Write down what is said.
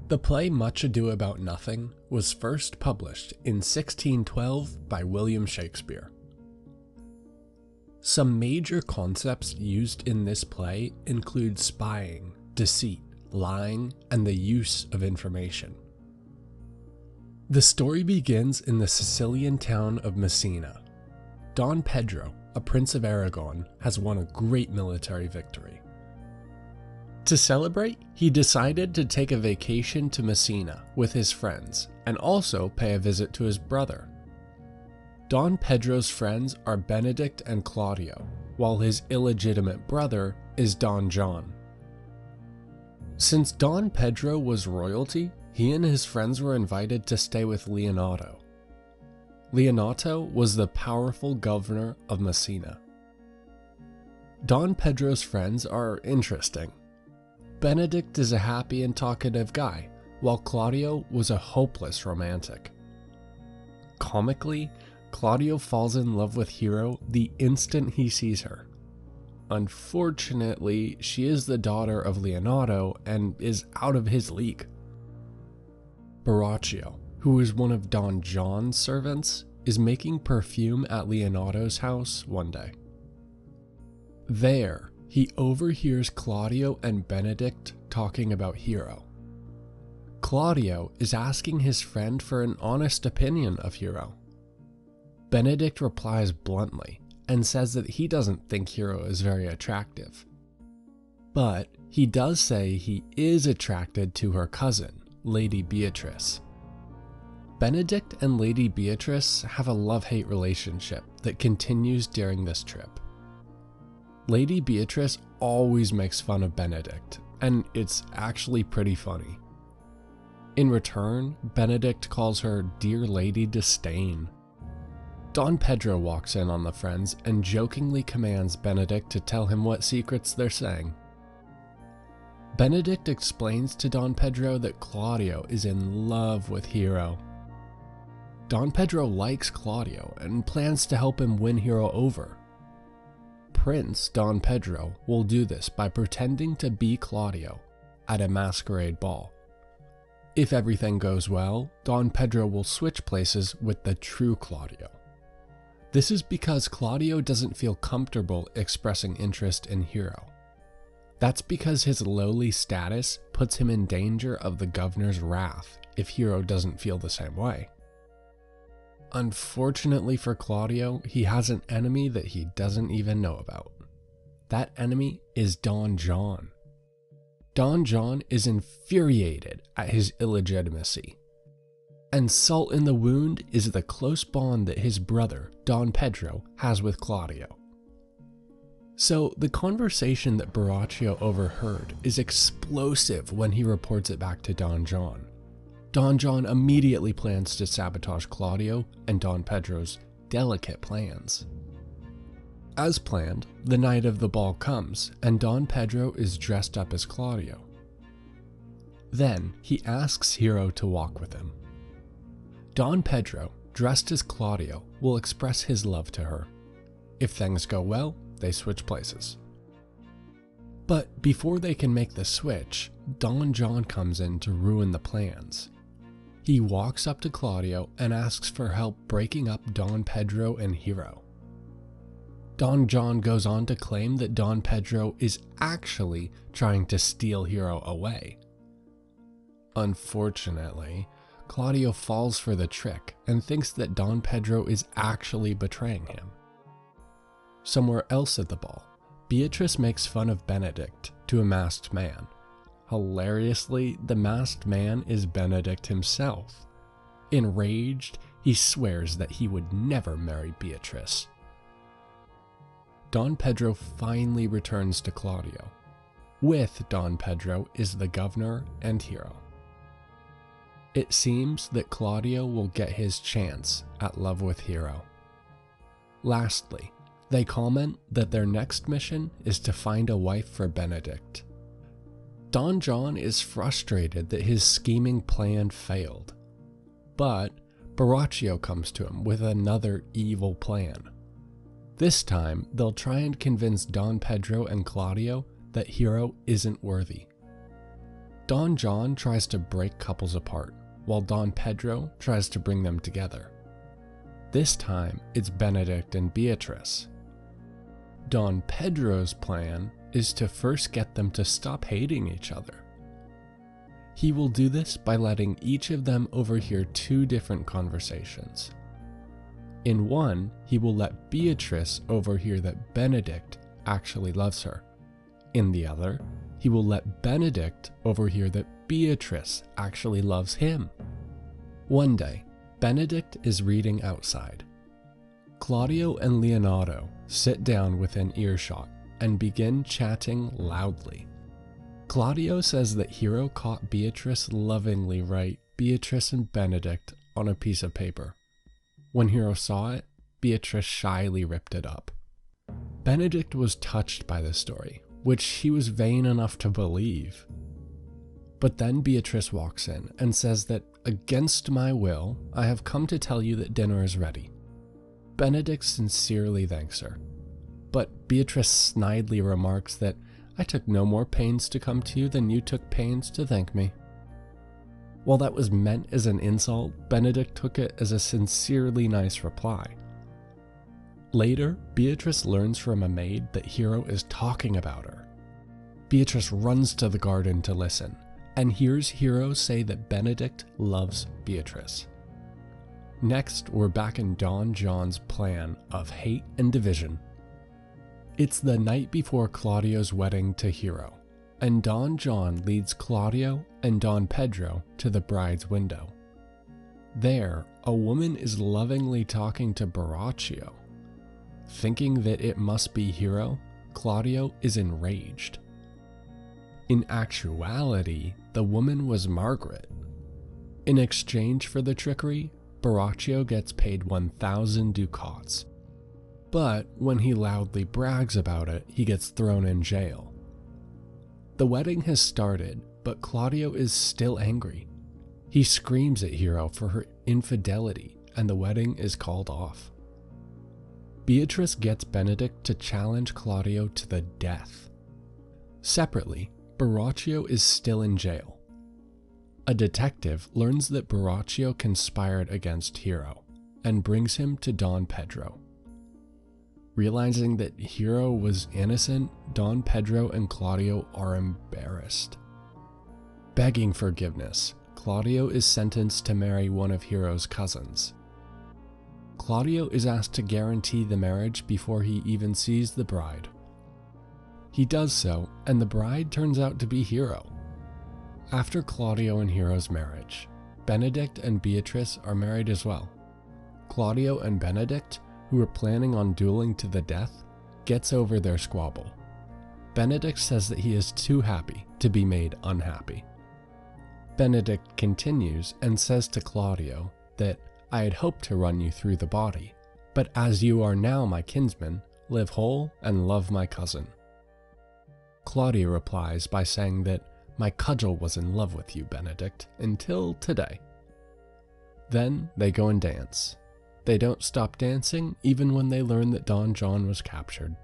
The play Much Ado About Nothing was first published in 1612 by William Shakespeare. Some major concepts used in this play include spying, deceit, lying, and the use of information. The story begins in the Sicilian town of Messina. Don Pedro, a prince of Aragon, has won a great military victory. To celebrate, he decided to take a vacation to Messina with his friends and also pay a visit to his brother. Don Pedro's friends are Benedict and Claudio, while his illegitimate brother is Don John. Since Don Pedro was royalty, he and his friends were invited to stay with Leonato. Leonato was the powerful governor of Messina. Don Pedro's friends are interesting. Benedict is a happy and talkative guy, while Claudio was a hopeless romantic. Comically, Claudio falls in love with Hero the instant he sees her. Unfortunately, she is the daughter of Leonato and is out of his league. Borachio, who is one of Don John's servants, is making perfume at Leonato's house one day. There, he overhears Claudio and Benedict talking about Hero. Claudio is asking his friend for an honest opinion of Hero. Benedict replies bluntly and says that he doesn't think Hero is very attractive. But he does say he is attracted to her cousin, Lady Beatrice. Benedict and Lady Beatrice have a love-hate relationship that continues during this trip. Lady Beatrice always makes fun of Benedict, and it's actually pretty funny. In return, Benedict calls her Dear Lady Disdain. Don Pedro walks in on the friends and jokingly commands Benedict to tell him what secrets they're saying. Benedict explains to Don Pedro that Claudio is in love with Hero. Don Pedro likes Claudio and plans to help him win Hero over. Prince Don Pedro will do this by pretending to be Claudio at a masquerade ball. If everything goes well, Don Pedro will switch places with the true Claudio. This is because Claudio doesn't feel comfortable expressing interest in Hero. That's because his lowly status puts him in danger of the governor's wrath if Hero doesn't feel the same way. Unfortunately for Claudio, he has an enemy that he doesn't even know about. That enemy is Don John. Don John is infuriated at his illegitimacy. And salt in the wound is the close bond that his brother, Don Pedro, has with Claudio. So the conversation that Borachio overheard is explosive when he reports it back to Don John. Don John immediately plans to sabotage Claudio and Don Pedro's delicate plans. As planned, the night of the ball comes and Don Pedro is dressed up as Claudio. Then he asks Hero to walk with him. Don Pedro, dressed as Claudio, will express his love to her. If things go well, they switch places. But before they can make the switch, Don John comes in to ruin the plans. He walks up to Claudio and asks for help breaking up Don Pedro and Hero. Don John goes on to claim that Don Pedro is actually trying to steal Hero away. Unfortunately, Claudio falls for the trick and thinks that Don Pedro is actually betraying him. Somewhere else at the ball, Beatrice makes fun of Benedict to a masked man. Hilariously, the masked man is Benedict himself. Enraged, he swears that he would never marry Beatrice. Don Pedro finally returns to Claudio. With Don Pedro is the governor and Hero. It seems that Claudio will get his chance at love with Hero. Lastly, they comment that their next mission is to find a wife for Benedict. Don John is frustrated that his scheming plan failed, but Borachio comes to him with another evil plan. This time, they'll try and convince Don Pedro and Claudio that Hero isn't worthy. Don John tries to break couples apart, while Don Pedro tries to bring them together. This time, it's Benedict and Beatrice. Don Pedro's plan is to first get them to stop hating each other. He will do this by letting each of them overhear two different conversations. In one, he will let Beatrice overhear that Benedict actually loves her. In the other, he will let Benedict overhear that Beatrice actually loves him. One day, Benedict is reading outside. Claudio and Leonardo sit down within earshot and begin chatting loudly. Claudio says that Hero caught Beatrice lovingly write Beatrice and Benedict on a piece of paper. When Hero saw it, Beatrice shyly ripped it up. Benedict was touched by the story, which he was vain enough to believe. But then Beatrice walks in and says that, against my will, I have come to tell you that dinner is ready. Benedict sincerely thanks her, but Beatrice snidely remarks that I took no more pains to come to you than you took pains to thank me. While that was meant as an insult, Benedict took it as a sincerely nice reply. Later, Beatrice learns from a maid that Hero is talking about her. Beatrice runs to the garden to listen, and hears Hero say that Benedict loves Beatrice. Next, we're back in Don John's plan of hate and division. It's the night before Claudio's wedding to Hero, and Don John leads Claudio and Don Pedro to the bride's window. There, a woman is lovingly talking to Borachio. Thinking that it must be Hero, Claudio is enraged. In actuality, the woman was Margaret. In exchange for the trickery, Borachio gets paid 1,000 ducats. But when he loudly brags about it, he gets thrown in jail. The wedding has started, but Claudio is still angry. He screams at Hero for her infidelity, and the wedding is called off. Beatrice gets Benedict to challenge Claudio to the death. Separately, Borachio is still in jail. A detective learns that Borachio conspired against Hero and brings him to Don Pedro. Realizing that Hero was innocent, Don Pedro and Claudio are embarrassed. Begging forgiveness, Claudio is sentenced to marry one of Hero's cousins. Claudio is asked to guarantee the marriage before he even sees the bride. He does so, and the bride turns out to be Hero. After Claudio and Hero's marriage, Benedict and Beatrice are married as well. Claudio and Benedict, who are planning on dueling to the death, gets over their squabble. Benedict says that he is too happy to be made unhappy. Benedict continues and says to Claudio that I had hoped to run you through the body, but as you are now my kinsman, live whole and love my cousin. Claudio replies by saying that my cudgel was in love with you, Benedict, until today. Then they go and dance. They don't stop dancing even when they learn that Don John was captured.